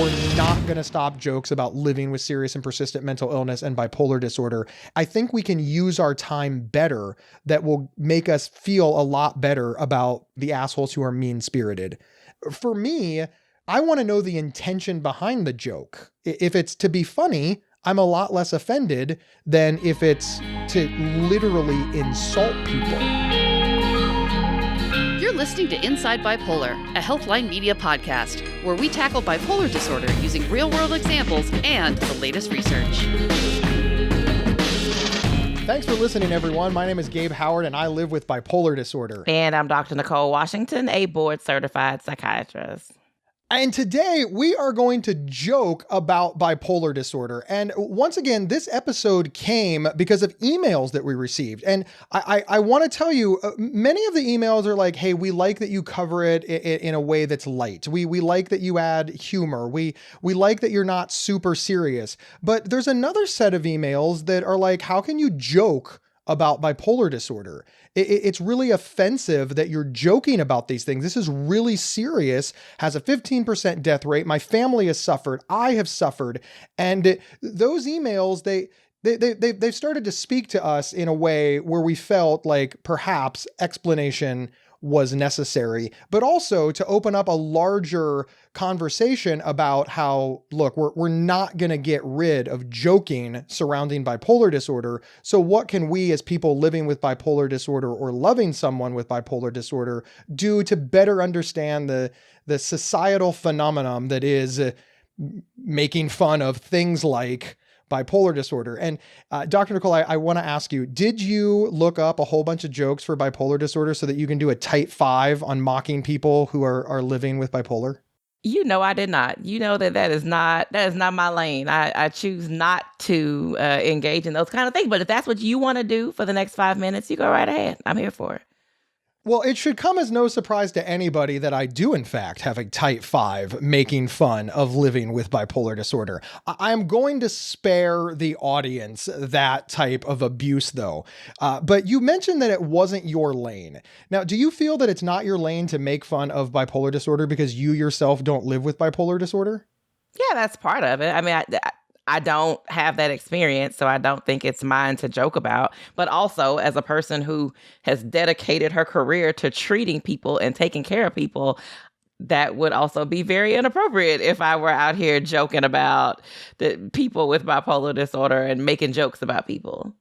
we're not going to stop jokes about living with serious and persistent mental illness and bipolar disorder. I think we can use our time better that will make us feel a lot better about the assholes who are mean-spirited. For me, I want to know the intention behind the joke. If it's to be funny, I'm a lot less offended than if it's to literally insult people. You're listening to Inside Bipolar, a Healthline Media podcast, where we tackle bipolar disorder using real-world examples and the latest research. Thanks for listening, everyone. My name is Gabe Howard, and I live with bipolar disorder. And I'm Dr. Nicole Washington, a board-certified psychiatrist. And today we are going to joke about bipolar disorder. And once again, this episode came because of emails that we received. And I want to tell you, many of the emails are like, hey, we like that you cover it in a way that's light. We like that you add humor. We like that you're not super serious. But there's another set of emails that are like, how can you joke about bipolar disorder? It's really offensive that you're joking about these things. This is really serious, has a 15% death rate. My family has suffered. I have suffered. And those emails, they've started to speak to us in a way where we felt like perhaps explanation was necessary, but also to open up a larger conversation about how, look, we're not going to get rid of joking surrounding bipolar disorder. So what can we as people living with bipolar disorder or loving someone with bipolar disorder do to better understand the societal phenomenon that is making fun of things like bipolar disorder? And Dr. Nicole, I want to ask you, did you look up a whole bunch of jokes for bipolar disorder so that you can do a tight 5 on mocking people who are living with bipolar? You know, I did not. You know that is not my lane. I choose not to engage in those kind of things. But if that's what you want to do for the next 5 minutes, you go right ahead. I'm here for it. Well, it should come as no surprise to anybody that I do, in fact, have a tight 5 making fun of living with bipolar disorder. I'm going to spare the audience that type of abuse, though. But you mentioned that it wasn't your lane. Now, do you feel that it's not your lane to make fun of bipolar disorder because you yourself don't live with bipolar disorder? Yeah, that's part of it. I mean, I don't have that experience, so I don't think it's mine to joke about. But also, as a person who has dedicated her career to treating people and taking care of people, that would also be very inappropriate if I were out here joking about the people with bipolar disorder and making jokes about people.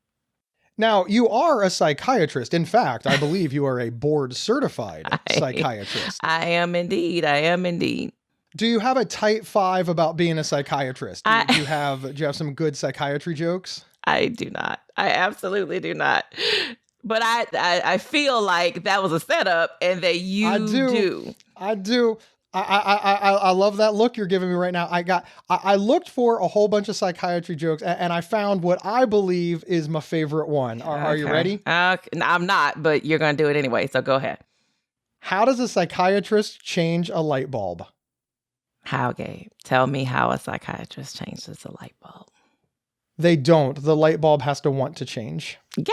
Now, you are a psychiatrist. In fact, I believe you are a board-certified psychiatrist. I am indeed. Do you have a tight 5 about being a psychiatrist? Do you have some good psychiatry jokes? I do not. I absolutely do not. But I feel like that was a setup and that you do. I do. I love that look you're giving me right now. I looked for a whole bunch of psychiatry jokes and I found what I believe is my favorite one. Are you ready? I'm not, but you're going to do it anyway. So go ahead. How does a psychiatrist change a light bulb? How, Gabe? Tell me how a psychiatrist changes a light bulb. They don't. The light bulb has to want to change. Gabe,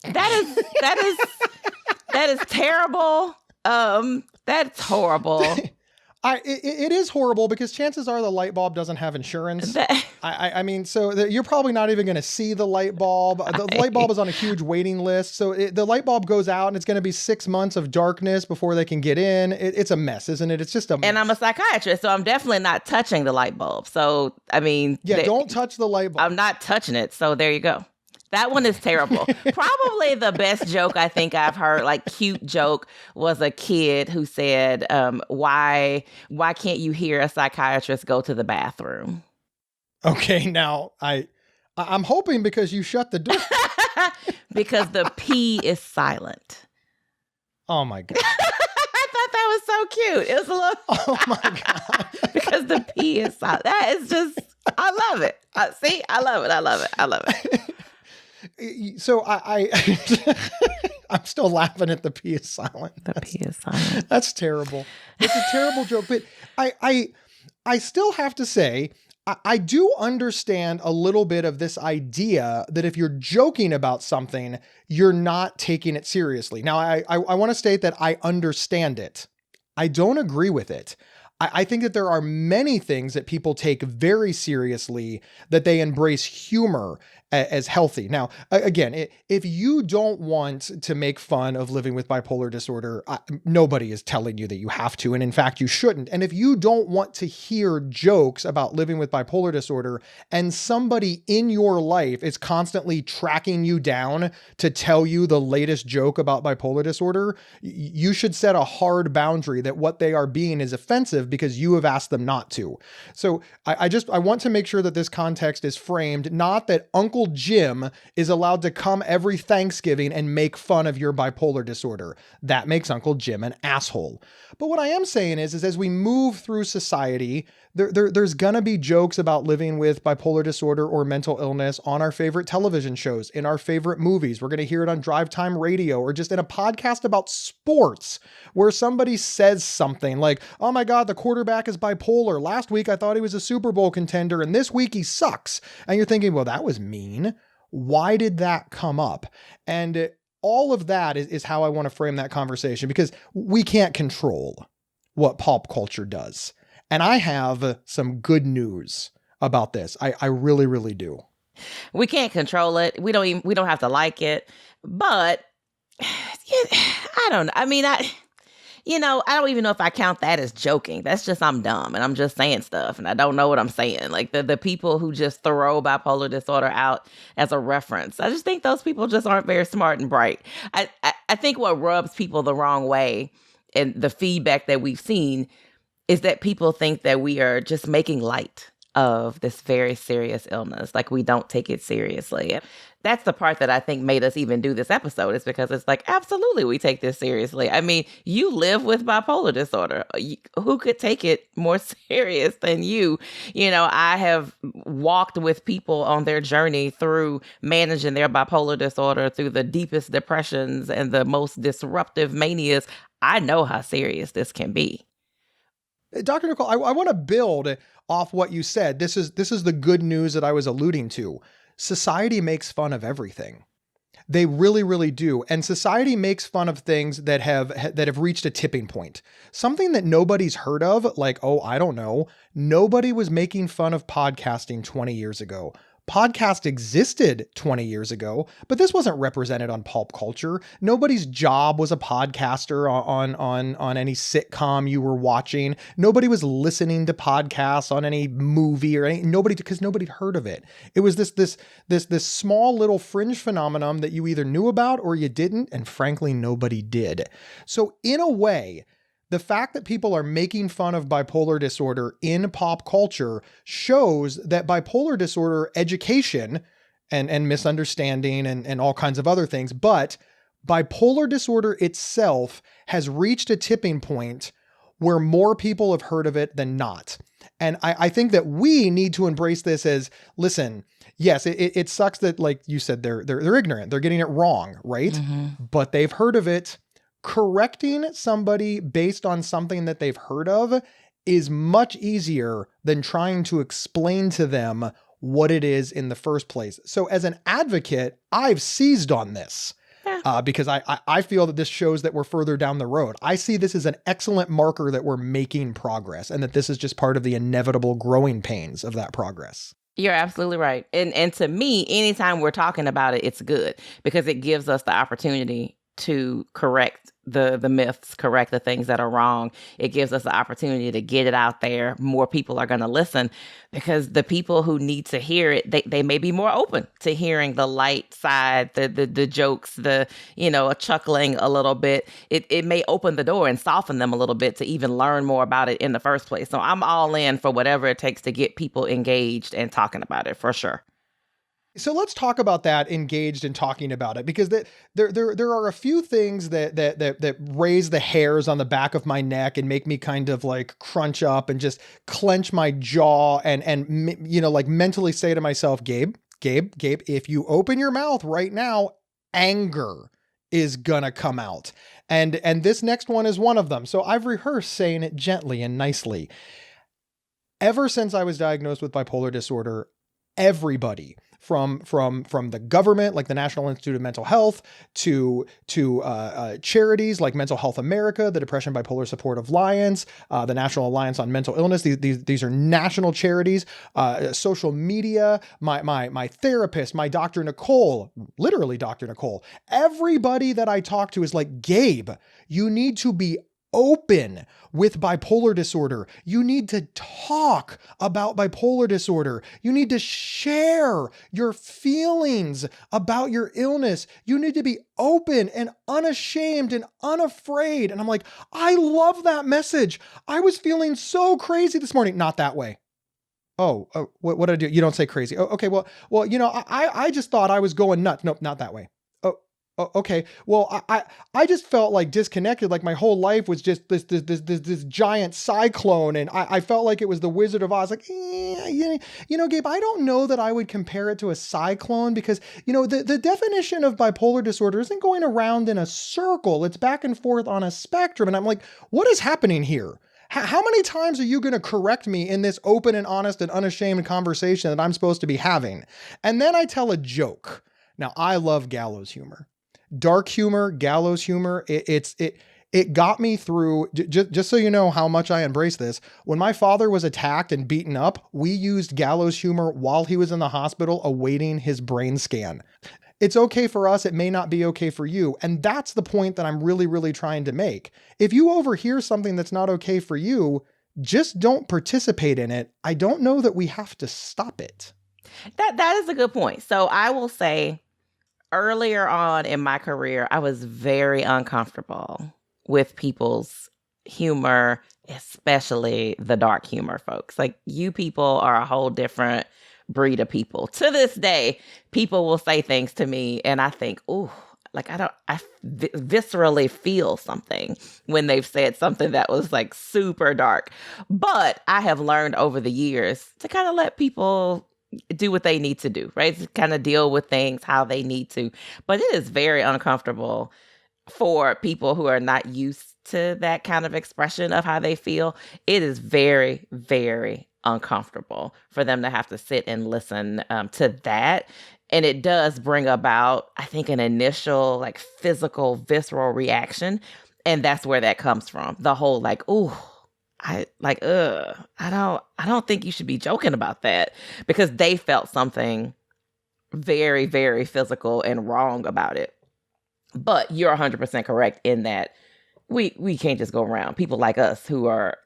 that is terrible. That's horrible. It is horrible because chances are the light bulb doesn't have insurance. I mean, so you're probably not even going to see the light bulb. The light bulb is on a huge waiting list. So the light bulb goes out and it's going to be 6 months of darkness before they can get in. It's a mess, isn't it? It's just a mess. And I'm a psychiatrist, so I'm definitely not touching the light bulb. So, I mean... Yeah, don't touch the light bulb. I'm not touching it. So there you go. That one is terrible. Probably the best joke I think I've heard, like cute joke, was a kid who said, why can't you hear a psychiatrist go to the bathroom? Okay, now I'm hoping because you shut the door. Because the P is silent. Oh my God. I thought that was so cute. It was a little... Oh my God. Because the P is silent. That is just, I love it. See, I love it. So I'm still laughing at the P is silent. The P is silent. That's terrible. It's a terrible joke, but I still have to say, I do understand a little bit of this idea that if you're joking about something, you're not taking it seriously. Now, I want to state that I understand it. I don't agree with it. I think that there are many things that people take very seriously, that they embrace humor as healthy. Now, again, if you don't want to make fun of living with bipolar disorder, nobody is telling you that you have to. And in fact, you shouldn't. And if you don't want to hear jokes about living with bipolar disorder and somebody in your life is constantly tracking you down to tell you the latest joke about bipolar disorder, you should set a hard boundary that what they are being is offensive because you have asked them not to. So I want to make sure that this context is framed, not that Uncle Jim is allowed to come every Thanksgiving and make fun of your bipolar disorder. That makes Uncle Jim an asshole. But what I am saying is as we move through society, there's gonna be jokes about living with bipolar disorder or mental illness on our favorite television shows, in our favorite movies. We're gonna hear it on drive time radio or just in a podcast about sports where somebody says something like, oh my God, the quarterback is bipolar. Last week I thought he was a Super Bowl contender and this week he sucks. And you're thinking, well, that was mean. Why did that come up? And all of that is how I want to frame that conversation, because we can't control what pop culture does. And I have some good news about this. I really, really do. We can't control it. We don't have to like it. But I don't know. I mean, I don't even know if I count that as joking. That's just, I'm dumb and I'm just saying stuff and I don't know what I'm saying. Like the people who just throw bipolar disorder out as a reference, I just think those people just aren't very smart and bright. I think what rubs people the wrong way, and the feedback that we've seen, is that people think that we are just making light of this very serious illness. Like we don't take it seriously. That's the part that I think made us even do this episode, is because it's like, absolutely, we take this seriously. I mean, you live with bipolar disorder. Who could take it more serious than you? I have walked with people on their journey through managing their bipolar disorder, through the deepest depressions and the most disruptive manias. I know how serious this can be. Dr. Nicole, I want to build off what you said. This is the good news that I was alluding to. Society makes fun of everything. They really, really do. And society makes fun of things that have reached a tipping point. Something that nobody's heard of, like, I don't know. Nobody was making fun of podcasting 20 years ago. Podcast existed 20 years ago, but this wasn't represented on pulp culture. Nobody's job was a podcaster on any sitcom you were watching. Nobody was listening to podcasts on any movie or because nobody heard of it. It was this small little fringe phenomenon that you either knew about or you didn't, and frankly, nobody did. So in a way, the fact that people are making fun of bipolar disorder in pop culture shows that bipolar disorder education and misunderstanding and all kinds of other things, but bipolar disorder itself has reached a tipping point where more people have heard of it than not. And I think that we need to embrace this as, listen, yes, it sucks that, like you said, they're ignorant. They're getting it wrong, right? Mm-hmm. But they've heard of it. Correcting somebody based on something that they've heard of is much easier than trying to explain to them what it is in the first place. So as an advocate, I've seized on this because I feel that this shows that we're further down the road. I see this as an excellent marker that we're making progress and that this is just part of the inevitable growing pains of that progress. You're absolutely right. And to me, anytime we're talking about it, it's good because it gives us the opportunity to correct the myths, correct the things that are wrong. It gives us the opportunity to get it out there. More people are going to listen because the people who need to hear it, they may be more open to hearing the light side, the jokes, chuckling a little bit. It may open the door and soften them a little bit to even learn more about it in the first place. So I'm all in for whatever it takes to get people engaged and talking about it for sure. So let's talk about that, engaged in talking about it, because there are a few things that raise the hairs on the back of my neck and make me kind of like crunch up and just clench my jaw and like mentally say to myself, Gabe, if you open your mouth right now, anger is gonna come out. And this next one is one of them. So I've rehearsed saying it gently and nicely. Ever since I was diagnosed with bipolar disorder, everybody, from the government, like the National Institute of Mental Health, to charities like Mental Health America, the Depression Bipolar Support Alliance, the National Alliance on Mental Illness. These are national charities. Social media, my therapist, my Dr. Nicole, literally Dr. Nicole. Everybody that I talk to is like, Gabe, you need to be open with bipolar disorder. You need to talk about bipolar disorder. You need to share your feelings about your illness. You need to be open and unashamed and unafraid. And I'm like, I love that message. I was feeling so crazy this morning. Not that way. Oh, what did I do? You don't say crazy. Oh, okay. Well, I just thought I was going nuts. Nope, not that way. Oh, okay. Well, I just felt like disconnected. Like my whole life was just this giant cyclone. And I felt like it was the Wizard of Oz. Like, Gabe, I don't know that I would compare it to a cyclone because, the definition of bipolar disorder isn't going around in a circle. It's back and forth on a spectrum. And I'm like, what is happening here? How many times are you going to correct me in this open and honest and unashamed conversation that I'm supposed to be having? And then I tell a joke. Now, I love gallows humor. Dark humor, gallows humor, it got me through, just so you know how much I embrace this. When my father was attacked and beaten up, we used gallows humor while he was in the hospital awaiting his brain scan. It's okay for us. It may not be okay for you. And that's the point that I'm really, really trying to make. If you overhear something that's not okay for you, just don't participate in it. I don't know that we have to stop it. That is a good point. So I will say, earlier on in my career, I was very uncomfortable with people's humor, especially the dark humor folks. Like, you people are a whole different breed of people. To this day, people will say things to me and I think, ooh, like I viscerally feel something when they've said something that was like super dark. But I have learned over the years to kind of let people do what they need to do, right? To kind of deal with things how they need to. But it is very uncomfortable for people who are not used to that kind of expression of how they feel. It is very, very uncomfortable for them to have to sit and listen to that. And it does bring about, I think, an initial like physical, visceral reaction. And that's where that comes from. The whole like, ooh, I don't think you should be joking about that, because they felt something very, very physical and wrong about it. But you're 100% correct in that we can't just go around. People like us who are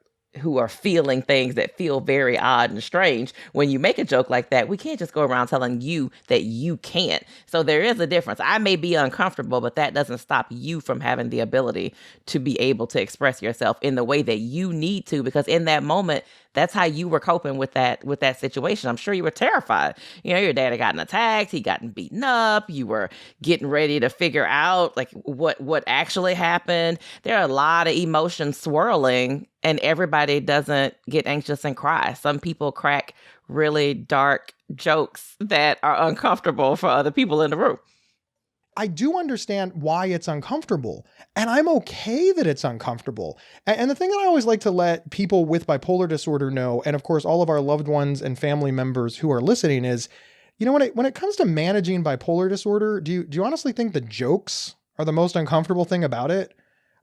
feeling things that feel very odd and strange. When you make a joke like that, we can't just go around telling you that you can't. So there is a difference. I may be uncomfortable, but that doesn't stop you from having the ability to be able to express yourself in the way that you need to, because in that moment, that's how you were coping with that situation. I'm sure you were terrified. Your dad had gotten attacked, he gotten beaten up, you were getting ready to figure out like what actually happened. There are a lot of emotions swirling, and everybody doesn't get anxious and cry. Some people crack really dark jokes that are uncomfortable for other people in the room. I do understand why it's uncomfortable, and I'm okay that it's uncomfortable. And the thing that I always like to let people with bipolar disorder know, and of course all of our loved ones and family members who are listening, is, when it comes to managing bipolar disorder, do you honestly think the jokes are the most uncomfortable thing about it?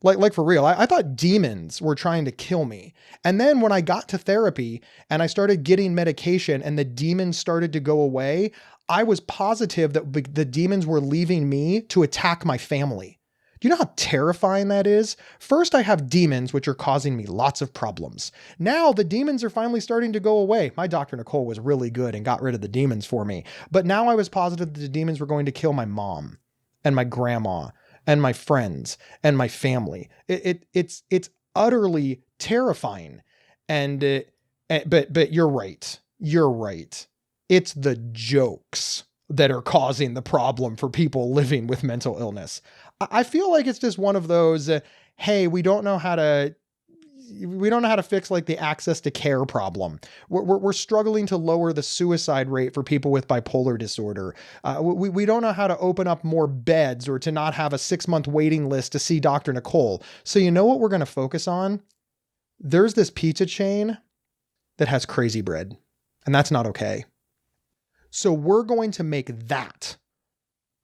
Like for real, I thought demons were trying to kill me. And then when I got to therapy and I started getting medication and the demons started to go away, I was positive that the demons were leaving me to attack my family. Do you know how terrifying that is? First, I have demons, which are causing me lots of problems. Now the demons are finally starting to go away. My Dr. Nicole was really good and got rid of the demons for me. But now I was positive that the demons were going to kill my mom and my grandma and my friends and my family. It's utterly terrifying. But you're right. You're right. It's the jokes that are causing the problem for people living with mental illness. I feel like it's just one of those, hey, we don't know how to fix like the access to care problem. We're struggling to lower the suicide rate for people with bipolar disorder. We don't know how to open up more beds or to not have a 6-month waiting list to see Dr. Nicole. So you know what we're going to focus on? There's this pizza chain that has crazy bread, and that's not okay. So we're going to make that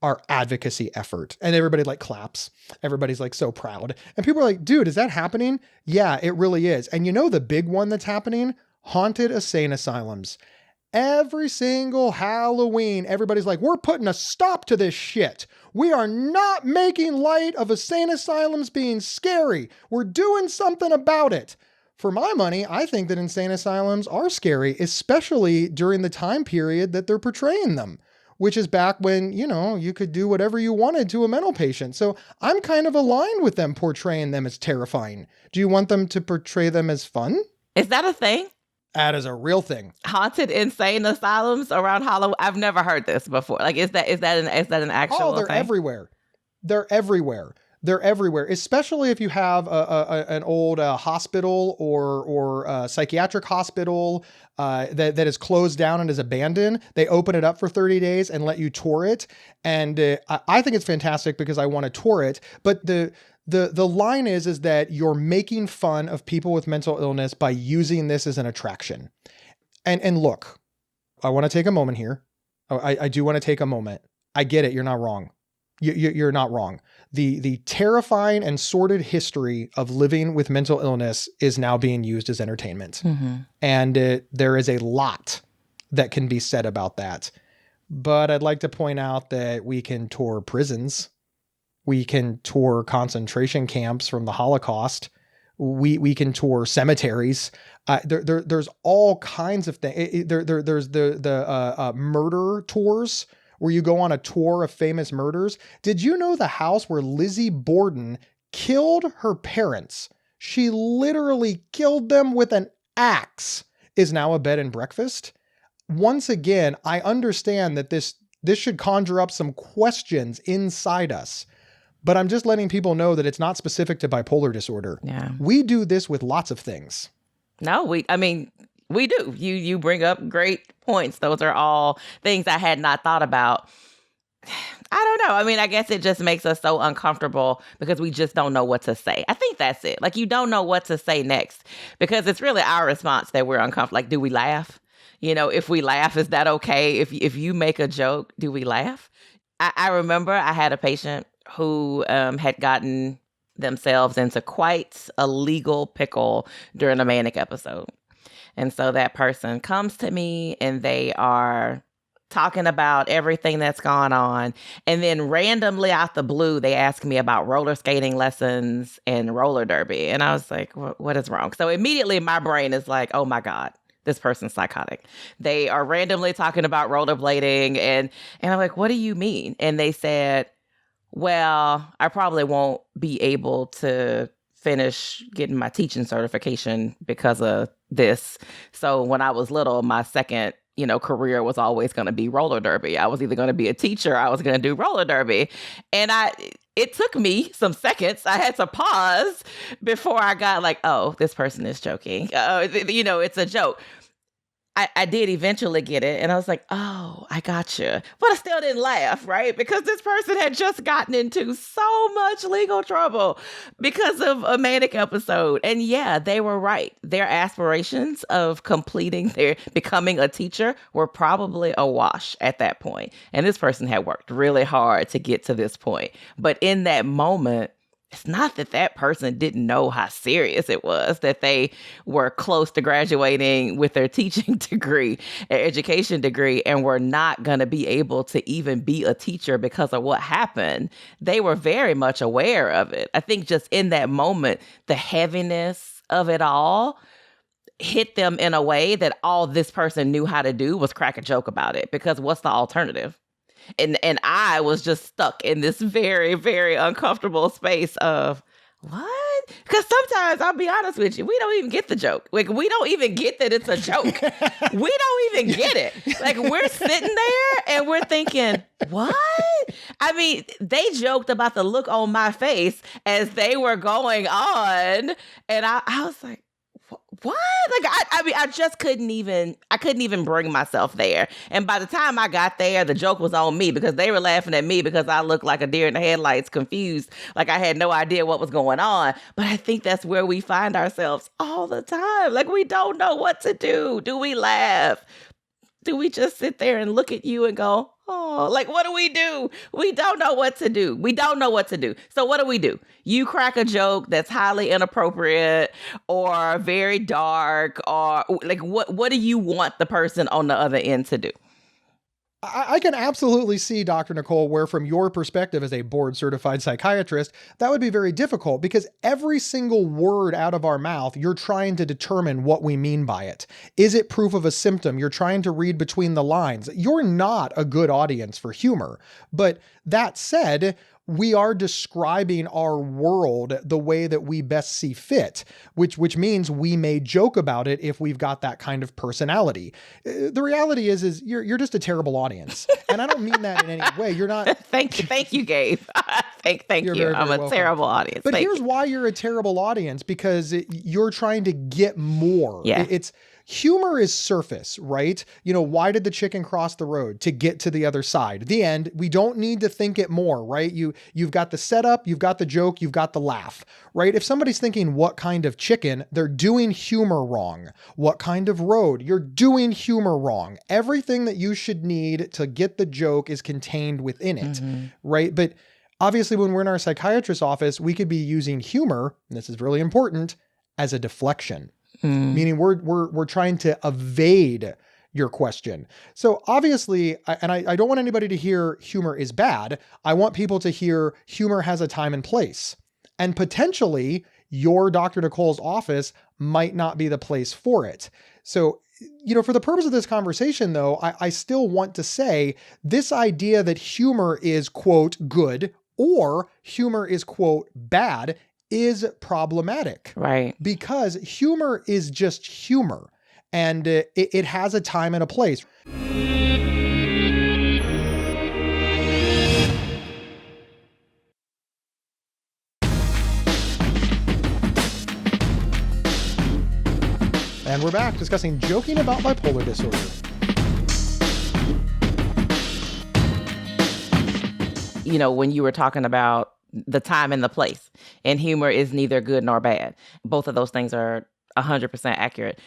our advocacy effort. And everybody like claps. Everybody's like so proud. And people are like, dude, is that happening? Yeah, it really is. And you know the big one that's happening? Haunted insane asylums. Every single Halloween, everybody's like, we're putting a stop to this shit. We are not making light of insane asylums being scary. We're doing something about it. For my money, I think that insane asylums are scary, especially during the time period that they're portraying them, which is back when, you could do whatever you wanted to a mental patient. So I'm kind of aligned with them portraying them as terrifying. Do you want them to portray them as fun? Is that a thing? That is a real thing. Haunted insane asylums around Halloween. I've never heard this before. Like, is that an actual they're thing? everywhere. They're everywhere. They're everywhere, especially if you have an old hospital or psychiatric hospital that is closed down and is abandoned. They open it up for 30 days and let you tour it. And I think it's fantastic because I want to tour it. But the line is that you're making fun of people with mental illness by using this as an attraction. And look, I want to take a moment here. I do want to take a moment. I get it. You're not wrong. You're not wrong. The terrifying and sordid history of living with mental illness is now being used as entertainment. Mm-hmm. And there is a lot that can be said about that. But I'd like to point out that we can tour prisons. We can tour concentration camps from the Holocaust. We can tour cemeteries. There's all kinds of things. There's the murder tours, where you go on a tour of famous murders. Did you know the house where Lizzie Borden killed her parents? She literally killed them with an axe, is now a bed and breakfast. Once again, I understand that this should conjure up some questions inside us, but I'm just letting people know that it's not specific to bipolar disorder. Yeah. We do this with lots of things. No, we do. You bring up great points. Those are all things I had not thought about. I don't know. I mean, I guess it just makes us so uncomfortable because we just don't know what to say. I think that's it. Like, you don't know what to say next because it's really our response that we're uncomfortable. Like, do we laugh? If we laugh, is that okay? If you make a joke, do we laugh? I remember I had a patient who had gotten themselves into quite a legal pickle during a manic episode. And so that person comes to me and they are talking about everything that's gone on. And then randomly out the blue, they ask me about roller skating lessons and roller derby. And I was like, what is wrong? So immediately my brain is like, oh my God, this person's psychotic. They are randomly talking about rollerblading. And I'm like, what do you mean? And they said, well, I probably won't be able to finish getting my teaching certification because of this. So when I was little, my second, career was always going to be roller derby. I was either going to be a teacher, I was going to do roller derby. And it took me some seconds. I had to pause before I got like, oh, this person is joking. It's a joke. I did eventually get it. And I was like, oh, I gotcha. But I still didn't laugh, right? Because this person had just gotten into so much legal trouble because of a manic episode. And yeah, they were right. Their aspirations of becoming a teacher were probably a wash at that point. And this person had worked really hard to get to this point. But in that moment, it's not that person didn't know how serious it was, that they were close to graduating with their teaching degree, their education degree, and were not going to be able to even be a teacher because of what happened. They were very much aware of it. I think just in that moment, the heaviness of it all hit them in a way that all this person knew how to do was crack a joke about it, because what's the alternative? And I was just stuck in this very, very uncomfortable space of, what? Because sometimes, I'll be honest with you, we don't even get the joke. Like, we don't even get that it's a joke. We don't even get it. Like, we're sitting there and we're thinking, what? I mean, they joked about the look on my face as they were going on. And I was like, what? Like, I just couldn't even bring myself there. And by the time I got there, the joke was on me because they were laughing at me because I looked like a deer in the headlights, confused. Like, I had no idea what was going on. But I think that's where we find ourselves all the time. Like, we don't know what to do. Do we laugh? do we just sit there and look at you and go, oh, like, what do? We don't know what to do. So what do? You crack a joke that's highly inappropriate or very dark, or like, what do you want the person on the other end to do? I can absolutely see, Dr. Nicole, where from your perspective as a board certified psychiatrist, that would be very difficult because every single word out of our mouth, you're trying to determine what we mean by it. Is it proof of a symptom? You're trying to read between the lines. You're not a good audience for humor. But that said, we are describing our world the way that we best see fit, which means we may joke about it if we've got that kind of personality. The reality is you're just a terrible audience. And I don't mean that in any way. You're not. Thank you, Gabe. Thank you. Very, I'm very a welcome. Terrible audience. But here's why you're a terrible audience, because you're trying to get more. Yeah. Humor is surface, right? Why did the chicken cross the road? To get to the other side. The end. We don't need to think it more, right? You've got the setup, you've got the joke, you've got the laugh, right? If somebody's thinking what kind of chicken, they're doing humor wrong. What kind of road? You're doing humor wrong. Everything that you should need to get the joke is contained within it, right? But obviously when we're in our psychiatrist's office, we could be using humor, and this is really important, as a deflection. Meaning we're trying to evade your question. So obviously, I don't want anybody to hear humor is bad. I want people to hear humor has a time and place. And potentially your Dr. Nicole's office might not be the place for it. So, for the purpose of this conversation though, I still want to say this idea that humor is, quote, good or humor is, quote, bad is problematic, right? Because humor is just humor, and it has a time and a place. And we're back discussing joking about bipolar disorder. When you were talking about the time and the place, and humor is neither good nor bad. Both of those things are 100% accurate.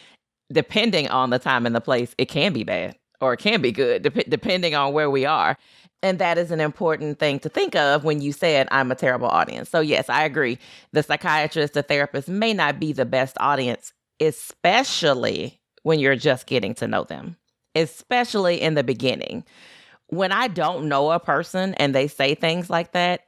Depending on the time and the place, it can be bad or it can be good, depending on where we are. And that is an important thing to think of when you said, I'm a terrible audience. So yes, I agree. The psychiatrist, the therapist may not be the best audience, especially when you're just getting to know them, especially in the beginning. When I don't know a person and they say things like that,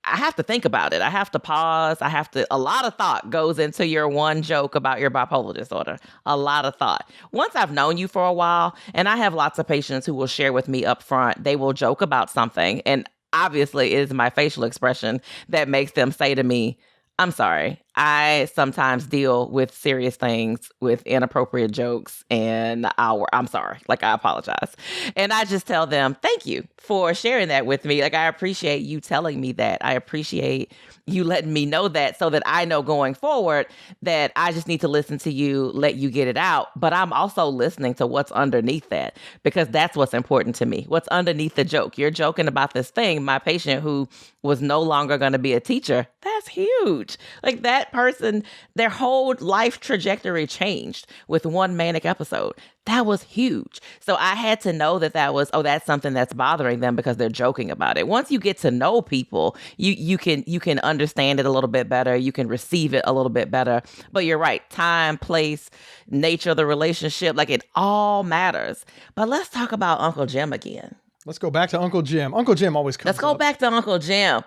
I have to think about it. I have to pause. A lot of thought goes into your one joke about your bipolar disorder. A lot of thought. Once I've known you for a while, and I have lots of patients who will share with me up front, they will joke about something. And obviously it is my facial expression that makes them say to me, I'm sorry. I sometimes deal with serious things with inappropriate jokes, and I'm sorry. Like, I apologize. And I just tell them, thank you for sharing that with me. Like, I appreciate you telling me that. I appreciate you letting me know that, so that I know going forward that I just need to listen to you, let you get it out. But I'm also listening to what's underneath that, because that's what's important to me. What's underneath the joke? You're joking about this thing. My patient who was no longer going to be a teacher, that's huge. Like, that person, their whole life trajectory changed with one manic episode. That was huge. So I had to know that was, that's something that's bothering them because they're joking about it. Once you get to know people, you can understand it a little bit better. You can receive it a little bit better. But you're right. Time, place, nature of the relationship, like, it all matters. But let's talk about Uncle Jim again. Let's go back to Uncle Jim. Uncle Jim always comes Let's go up. back to Uncle Jim,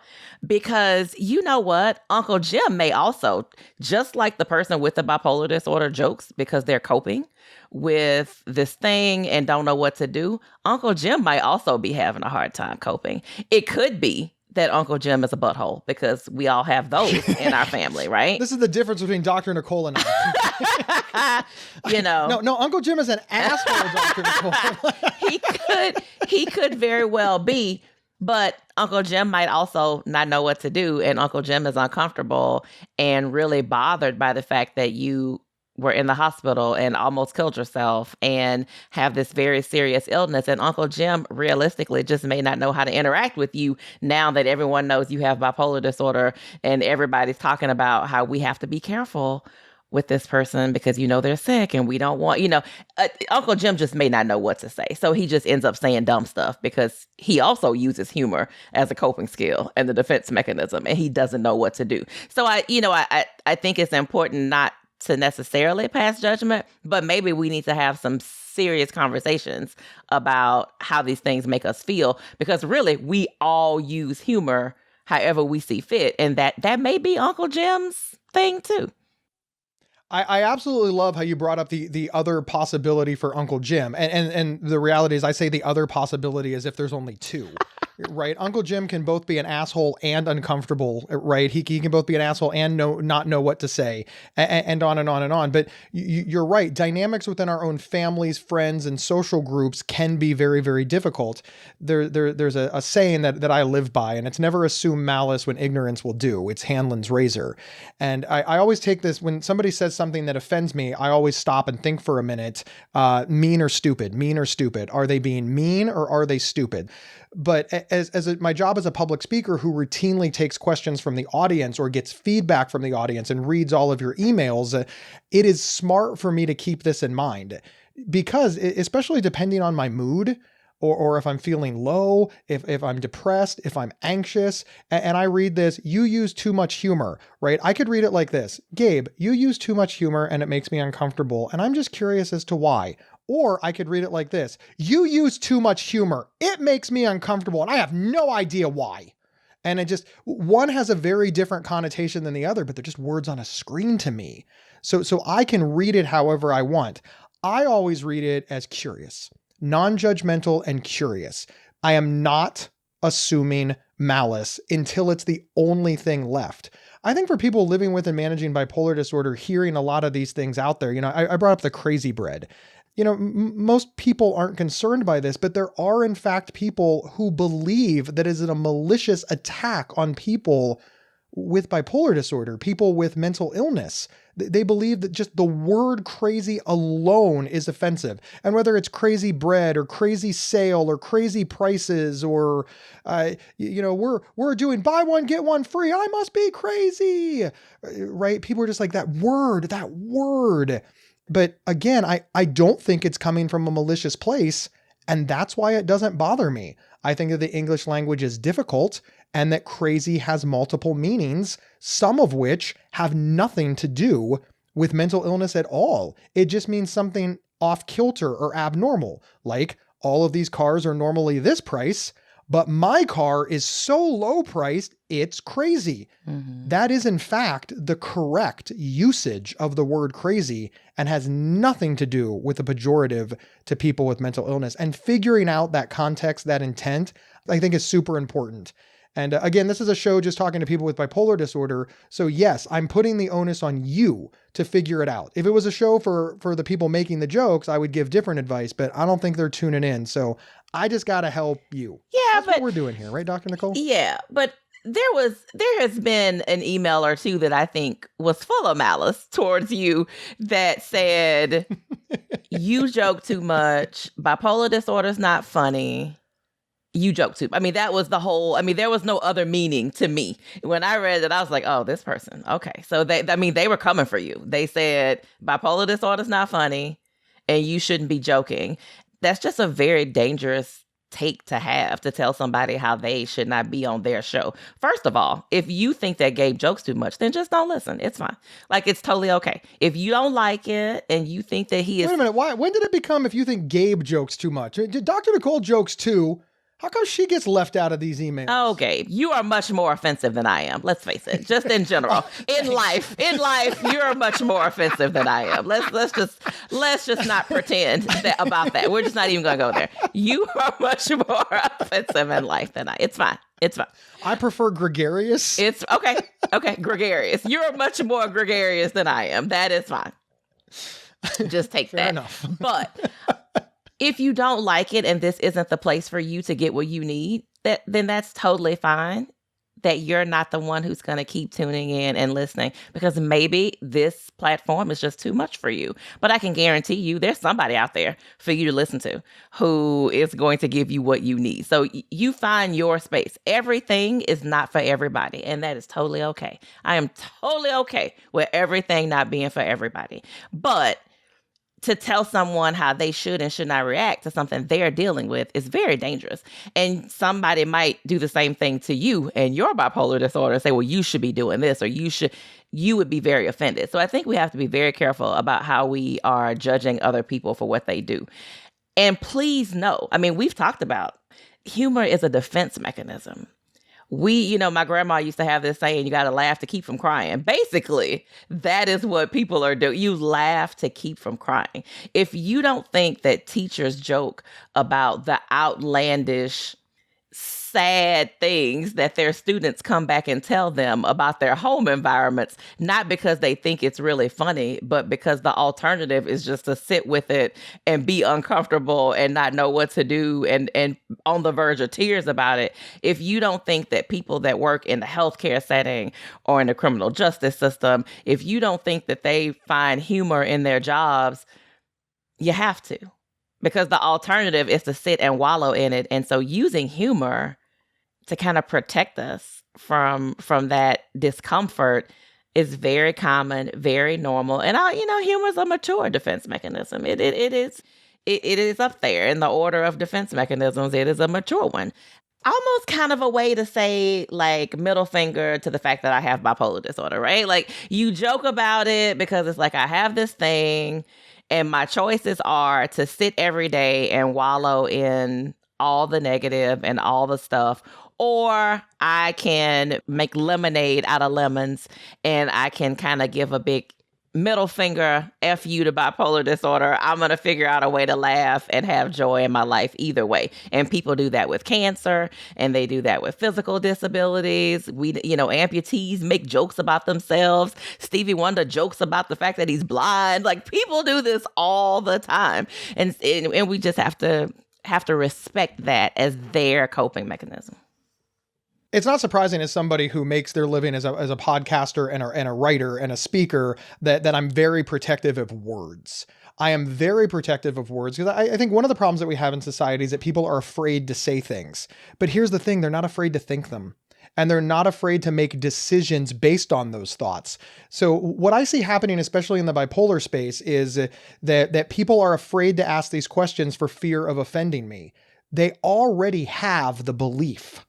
because you know what? Uncle Jim may also, just like the person with the bipolar disorder jokes because they're coping with this thing and don't know what to do, Uncle Jim might also be having a hard time coping. It could be that Uncle Jim is a butthole, because we all have those in our family, right? This is the difference between Dr. Nicole and I. No, Uncle Jim is an asshole, Dr. Nicole. He could very well be, but Uncle Jim might also not know what to do, and Uncle Jim is uncomfortable and really bothered by the fact that you were in the hospital and almost killed yourself and have this very serious illness. And Uncle Jim realistically just may not know how to interact with you now that everyone knows you have bipolar disorder and everybody's talking about how we have to be careful with this person because, they're sick and we don't want, Uncle Jim just may not know what to say. So he just ends up saying dumb stuff because he also uses humor as a coping skill and the defense mechanism, and he doesn't know what to do. So I think it's important not to necessarily pass judgment, but maybe we need to have some serious conversations about how these things make us feel, because really we all use humor however we see fit. And that may be Uncle Jim's thing too. I absolutely love how you brought up the other possibility for Uncle Jim. And the reality is, I say the other possibility as if there's only two. Right? Uncle Jim can both be an asshole and uncomfortable, right? He can both be an asshole and not know what to say, and on and on and on. But you're right. Dynamics within our own families, friends, and social groups can be very, very difficult. There's a saying that I live by, and it's never assume malice when ignorance will do. It's Hanlon's razor. And I always take this, when somebody says something that offends me, I always stop and think for a minute, mean or stupid, mean or stupid. Are they being mean or are they stupid? But my job as a public speaker who routinely takes questions from the audience or gets feedback from the audience and reads all of your emails, it is smart for me to keep this in mind, because especially depending on my mood, or if I'm feeling low, if I'm depressed, if I'm anxious, and I read this, you use too much humor, right? I could read it like this: Gabe, you use too much humor and it makes me uncomfortable, and I'm just curious as to why. Or I could read it like this: you use too much humor. It makes me uncomfortable and I have no idea why. And one has a very different connotation than the other, but they're just words on a screen to me. So I can read it however I want. I always read it as curious, non-judgmental and curious. I am not assuming malice until it's the only thing left. I think for people living with and managing bipolar disorder, hearing a lot of these things out there, I brought up the crazy bread. Most people aren't concerned by this, but there are in fact people who believe that is a malicious attack on people with bipolar disorder, people with mental illness. They believe that just the word crazy alone is offensive. And whether it's crazy bread or crazy sale or crazy prices, or, we're doing buy one, get one free, I must be crazy, right? People are just like, that word. But again, I don't think it's coming from a malicious place, and that's why it doesn't bother me. I think that the English language is difficult and that crazy has multiple meanings, some of which have nothing to do with mental illness at all. It just means something off kilter or abnormal, like all of these cars are normally this price, but my car is so low priced, it's crazy. Mm-hmm. That is in fact the correct usage of the word crazy and has nothing to do with a pejorative to people with mental illness. And figuring out that context, that intent, I think is super important. And again, this is a show just talking to people with bipolar disorder. So yes, I'm putting the onus on you to figure it out. If it was a show for the people making the jokes, I would give different advice, but I don't think they're tuning in. So I just got to help you. Yeah, That's what we're doing here, right, Dr. Nicole? Yeah, but there has been an email or two that I think was full of malice towards you that said, you joke too much. Bipolar disorder is not funny. You joke too. I mean, that was the whole, there was no other meaning to me. When I read it, I was like, oh, this person. Okay. So they were coming for you. They said bipolar disorder is not funny and you shouldn't be joking. That's just a very dangerous take to have, to tell somebody how they should not be on their show. First of all, if you think that Gabe jokes too much, then just don't listen. It's fine. It's totally okay. If you don't like it and you think that he is... Wait a minute. Why? When did it become if you think Gabe jokes too much? Dr. Nicole jokes too. How come she gets left out of these emails? Oh, Gabe, you are much more offensive than I am. Let's face it. Just in general, in life, you're much more offensive than I am. Let's just not pretend about that. We're just not even going to go there. You are much more offensive in life than I. It's fine. I prefer gregarious. It's okay. Okay, gregarious. You're much more gregarious than I am. That is fine. Just take Fair that. enough. But if you don't like it and this isn't the place for you to get what you need, then that's totally fine. that you're not the one who's going to keep tuning in and listening, because maybe this platform is just too much for you. But I can guarantee you there's somebody out there for you to listen to who is going to give you what you need. So you find your space. Everything is not for everybody, and that is totally okay. I am totally okay with everything not being for everybody. But to tell someone how they should and should not react to something they're dealing with is very dangerous. And somebody might do the same thing to you and your bipolar disorder and say, well, you should be doing this, or you would be very offended. So I think we have to be very careful about how we are judging other people for what they do. And please know, I mean, we've talked about humor is a defense mechanism. My grandma used to have this saying, you got to laugh to keep from crying. Basically, that is what people are doing. You laugh to keep from crying. If you don't think that teachers joke about the outlandish, sad things that their students come back and tell them about their home environments, not because they think it's really funny, but because the alternative is just to sit with it and be uncomfortable and not know what to do and on the verge of tears about it. If you don't think that people that work in the healthcare setting or in the criminal justice system, if you don't think that they find humor in their jobs, you have to. Because the alternative is to sit and wallow in it. And so using humor to kind of protect us from that discomfort is very common, very normal. And humor is a mature defense mechanism. It is up there in the order of defense mechanisms. It is a mature one. Almost kind of a way to say, like, middle finger to the fact that I have bipolar disorder, right? Like, you joke about it because it's like, I have this thing, and my choices are to sit every day and wallow in all the negative and all the stuff, or I can make lemonade out of lemons, and I can kind of give a big middle finger, F you to bipolar disorder. I'm going to figure out a way to laugh and have joy in my life either way. And people do that with cancer, and they do that with physical disabilities. Amputees make jokes about themselves. Stevie Wonder jokes about the fact that he's blind. Like, people do this all the time. And we just have to respect that as their coping mechanism. It's not surprising, as somebody who makes their living as a podcaster and a writer and a speaker, that I'm very protective of words. I am very protective of words because I think one of the problems that we have in society is that people are afraid to say things. But here's the thing, they're not afraid to think them. And they're not afraid to make decisions based on those thoughts. So what I see happening, especially in the bipolar space, is that people are afraid to ask these questions for fear of offending me. They already have the belief.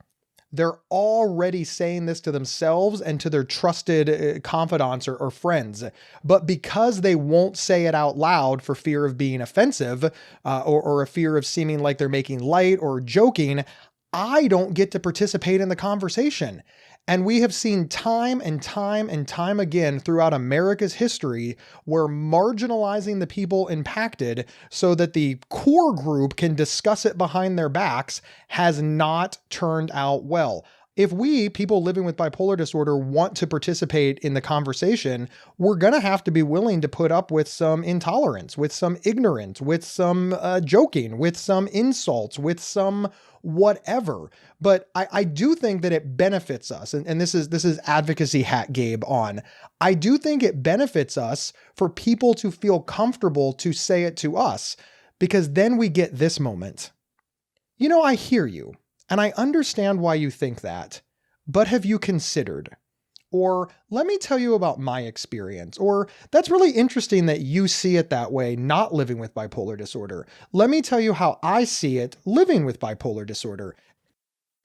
They're already saying this to themselves and to their trusted confidants or friends. But because they won't say it out loud for fear of being offensive or a fear of seeming like they're making light or joking, I don't get to participate in the conversation. And we have seen time and time and time again throughout America's history where marginalizing the people impacted so that the core group can discuss it behind their backs has not turned out well. If we, people living with bipolar disorder, want to participate in the conversation, we're going to have to be willing to put up with some intolerance, with some ignorance, with some joking, with some insults, with some whatever. But I do think that it benefits us. And this is advocacy hat Gabe on. I do think it benefits us for people to feel comfortable to say it to us, because then we get this moment. I hear you. And I understand why you think that, but have you considered? Or let me tell you about my experience. Or that's really interesting that you see it that way, not living with bipolar disorder. Let me tell you how I see it living with bipolar disorder.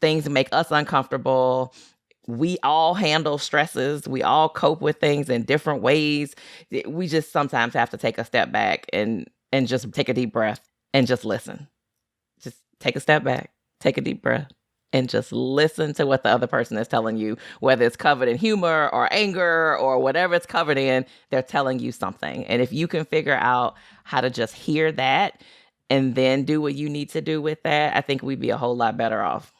Things make us uncomfortable. We all handle stresses. We all cope with things in different ways. We just sometimes have to take a step back and just take a deep breath and just listen. Just take a step back. Take a deep breath and just listen to what the other person is telling you, whether it's covered in humor or anger or whatever it's covered in, they're telling you something. And if you can figure out how to just hear that and then do what you need to do with that, I think we'd be a whole lot better off.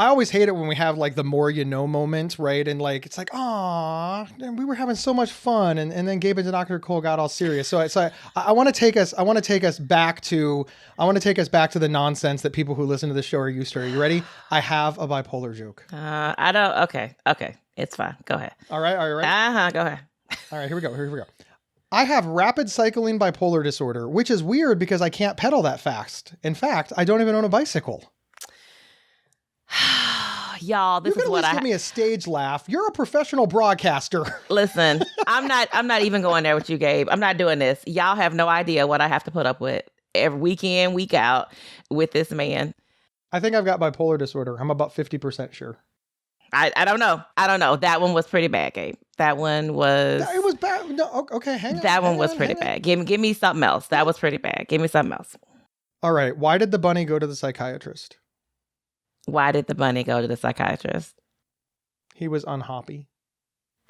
I always hate it when we have like the more you know moment, right? And like, it's like, aw, we were having so much fun. And then Gabe and Dr. Cole got all serious. So I want to take us back to the nonsense that people who listen to the show are used to. Are you ready? I have a bipolar joke. I don't. Okay. It's fine. Go ahead. All right. Are you ready? Go ahead. All right, here we go. I have rapid cycling bipolar disorder, which is weird because I can't pedal that fast. In fact, I don't even own a bicycle. Y'all, this you is what give me a stage laugh. You're a professional broadcaster. Listen, I'm not even going there with you, Gabe. I'm not doing this. Y'all have no idea what I have to put up with every week in, week out with this man. I think I've got bipolar disorder. I'm about 50% sure. I don't know. That one was pretty bad, Gabe. That one was... It was bad. No, okay, hang on. That one was pretty bad. Give me something else. That was pretty bad. Give me something else. All right. Why did the bunny go to the psychiatrist? Why did the bunny go to the psychiatrist? He was unhappy.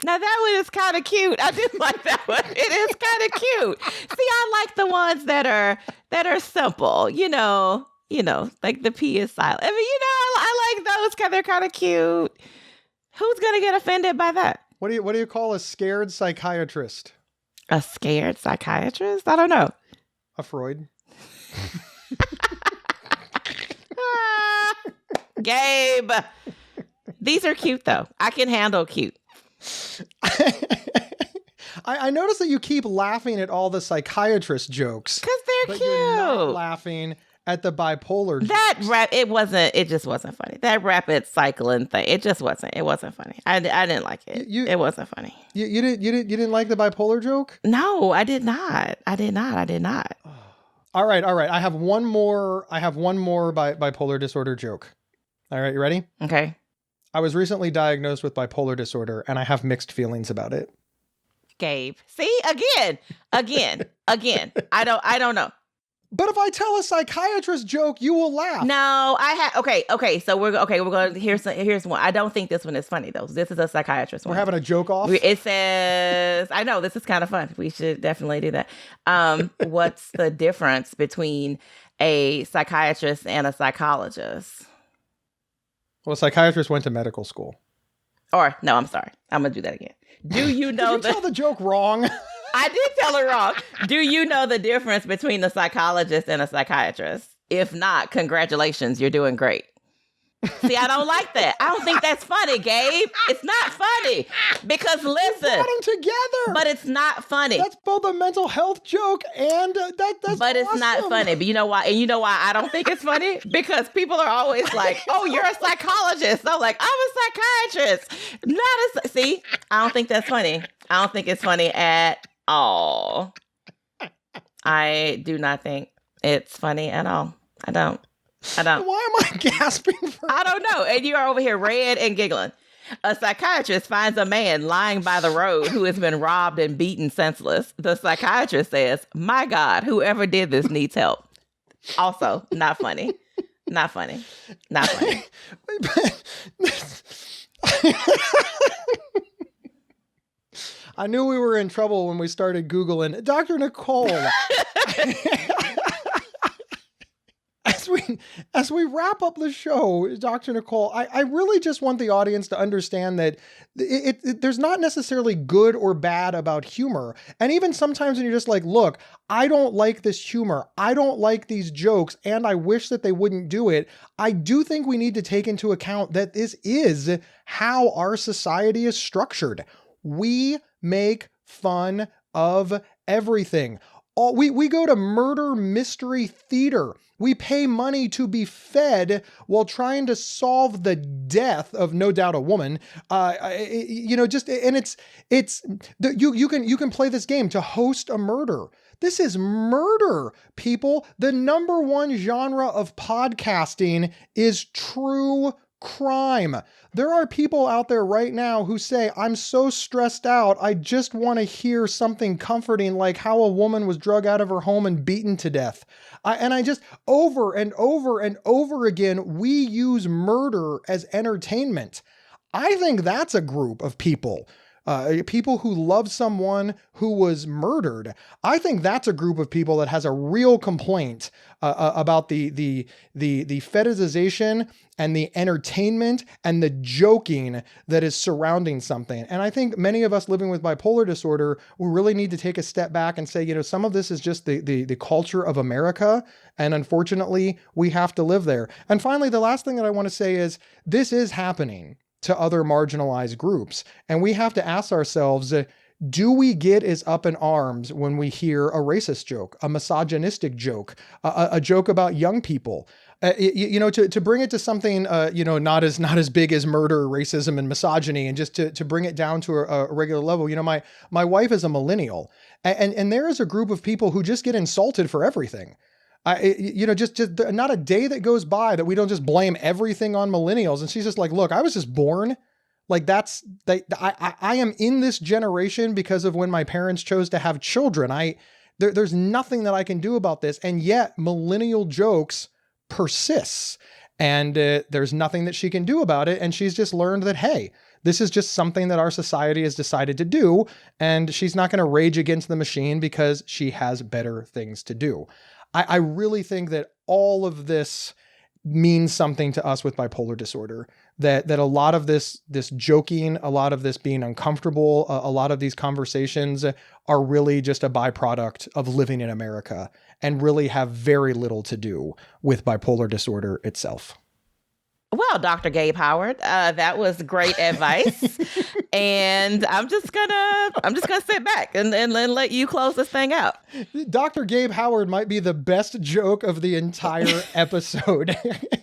Now that one is kind of cute. I did like that one. It is kind of cute. See, I like the ones that are simple. You know, like the P is silent. I mean, I like those because they're kind of cute. Who's gonna get offended by that? What do you call a scared psychiatrist? A scared psychiatrist? I don't know. A Freud. Gabe, these are cute though. I can handle cute. I notice that you keep laughing at all the psychiatrist jokes because they're but cute. You're not laughing at the bipolar jokes. It just wasn't funny. That rapid cycling thing, it wasn't funny. I didn't like it. It wasn't funny. You didn't like the bipolar joke? No, I did not. All right. I have one more bipolar disorder joke. All right, you ready? Okay. I was recently diagnosed with bipolar disorder and I have mixed feelings about it. Gabe. See, again. I don't know. But if I tell a psychiatrist joke, you will laugh. No, okay. So we're going to, here's one. I don't think this one is funny though. This is a psychiatrist one. We're having a joke off. It says, I know this is kind of fun. We should definitely do that. What's the difference between a psychiatrist and a psychologist? Well, a psychiatrist went to medical school. Or no, I'm sorry. I'm going to do that again. Do you know Did you tell the joke wrong? I did tell it wrong. Do you know the difference between a psychologist and a psychiatrist? If not, congratulations, you're doing great. See, I don't like that. I don't think that's funny, Gabe. It's not funny. Because listen. You brought them together. But it's not funny. That's both a mental health joke and that's But it's awesome. not funny. But you know why? And you know why I don't think it's funny? Because people are always like, oh, you're a psychologist. I'm like, I'm a psychiatrist. See, I don't think that's funny. I don't think it's funny at all. I do not think it's funny at all. I don't. Why am I gasping for I don't know. And you are over here red and giggling. A psychiatrist finds a man lying by the road who has been robbed and beaten senseless. The psychiatrist says, my God, whoever did this needs help. Also, not funny. Not funny. I knew we were in trouble when we started Googling Dr. Nicole. As we wrap up the show, Dr. Nicole, I really just want the audience to understand that there's not necessarily good or bad about humor. And even sometimes when you're just like, look, I don't like this humor. I don't like these jokes, and I wish that they wouldn't do it. I do think we need to take into account that this is how our society is structured. We make fun of everything. We go to murder mystery theater. We pay money to be fed while trying to solve the death of no doubt a woman. You can play this game to host a murder. This is murder, people. The number one genre of podcasting is true crime. There are people out there right now who say, I'm so stressed out, I just want to hear something comforting like how a woman was drug out of her home and beaten to death. And I just, over and over and over again, we use murder as entertainment. I think that's a group of people people who love someone who was murdered. I think that's a group of people that has a real complaint about the fetishization and the entertainment and the joking that is surrounding something. And I think many of us living with bipolar disorder, we really need to take a step back and say, some of this is just the culture of America. And unfortunately, we have to live there. And finally, the last thing that I want to say is this is happening to other marginalized groups. And we have to ask ourselves, do we get as up in arms when we hear a racist joke, a misogynistic joke, a joke about young people? To bring it to something, not as big as murder, racism, and misogyny, and just to bring it down to a regular level. My wife is a millennial, and there is a group of people who just get insulted for everything. Just not a day that goes by that we don't just blame everything on millennials. And she's just like, look, I was just born. Like I am in this generation because of when my parents chose to have children. There's nothing that I can do about this. And yet millennial jokes persists, and there's nothing that she can do about it. And she's just learned that, hey, this is just something that our society has decided to do. And she's not going to rage against the machine because she has better things to do. I really think that all of this means something to us with bipolar disorder, that a lot of this joking, a lot of this being uncomfortable, a lot of these conversations are really just a byproduct of living in America and really have very little to do with bipolar disorder itself. Well, Dr. Gabe Howard, that was great advice. And I'm just gonna sit back and let you close this thing out. Dr. Gabe Howard might be the best joke of the entire episode.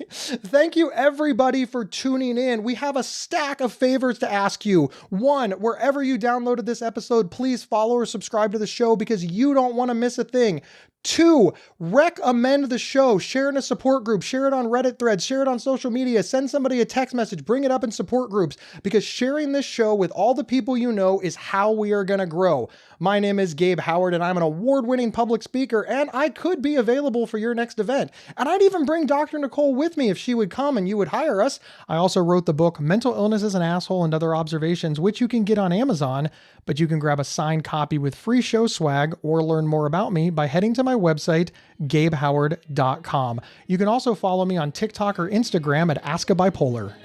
Thank you everybody for tuning in. We have a stack of favors to ask you. One, wherever you downloaded this episode, please follow or subscribe to the show because you don't want to miss a thing. 2, recommend the show, share it in a support group, share it on Reddit threads, share it on social media, send somebody a text message, bring it up in support groups, because sharing this show with all the people you know is how we are going to grow. My name is Gabe Howard, and I'm an award-winning public speaker, and I could be available for your next event. And I'd even bring Dr. Nicole with me if she would come and you would hire us. I also wrote the book, Mental Illness is an Asshole and Other Observations, which you can get on Amazon, but you can grab a signed copy with free show swag or learn more about me by heading to my website, gabehoward.com. You can also follow me on TikTok or Instagram at AskABipolar.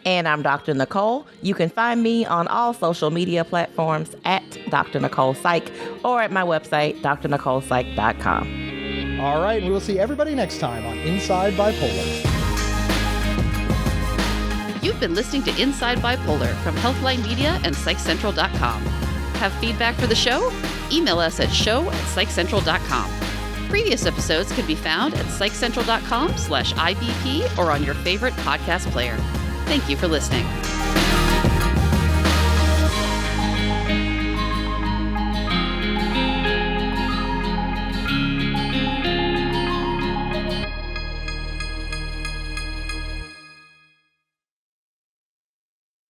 And I'm Dr. Nicole. You can find me on all social media platforms at Dr. Nicole Psych or at my website, drnicolepsych.com. All right, we will see everybody next time on Inside Bipolar. You've been listening to Inside Bipolar from Healthline Media and PsychCentral.com. Have feedback for the show? Email us at show@psychcentral.com. Previous episodes can be found at psychcentral.com/IBP or on your favorite podcast player. Thank you for listening.